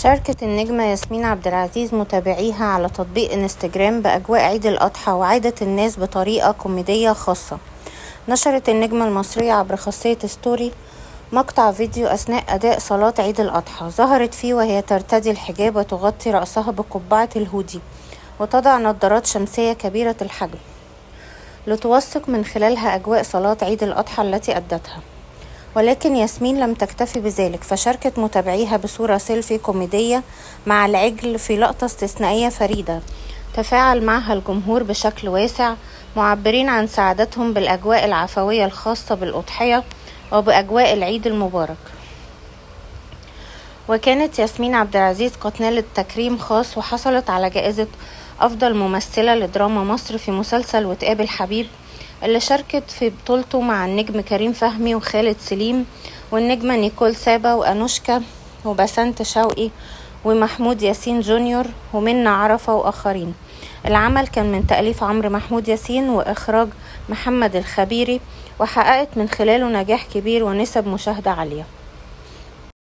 شاركت النجمة ياسمين عبد العزيز متابعيها على تطبيق انستجرام بأجواء عيد الأضحى وعادت الناس بطريقة كوميدية خاصة. نشرت النجمة المصرية عبر خاصية ستوري مقطع فيديو أثناء أداء صلاة عيد الأضحى، ظهرت فيه وهي ترتدي الحجاب وتغطي رأسها بقبعة الهودي وتضع نظارات شمسية كبيرة الحجم لتوثق من خلالها أجواء صلاة عيد الأضحى التي أدتها. ولكن ياسمين لم تكتفي بذلك، فشاركت متابعيها بصورة سيلفي كوميدية مع العجل في لقطة استثنائية فريدة تفاعل معها الجمهور بشكل واسع، معبرين عن سعادتهم بالأجواء العفوية الخاصة بالأضحية وبأجواء العيد المبارك. وكانت ياسمين عبد العزيز قد نالت تكريم خاص وحصلت على جائزة أفضل ممثلة لدراما مصر في مسلسل وتقابل حبيب، اللي شاركت في بطولته مع النجم كريم فهمي وخالد سليم والنجمة نيكول سابا وأنوشكا وبسنت شوقي ومحمود ياسين جونيور ومنى عرفة وآخرين. العمل كان من تأليف عمرو محمود ياسين وإخراج محمد الخبيري، وحققت من خلاله نجاح كبير ونسب مشاهدة عالية.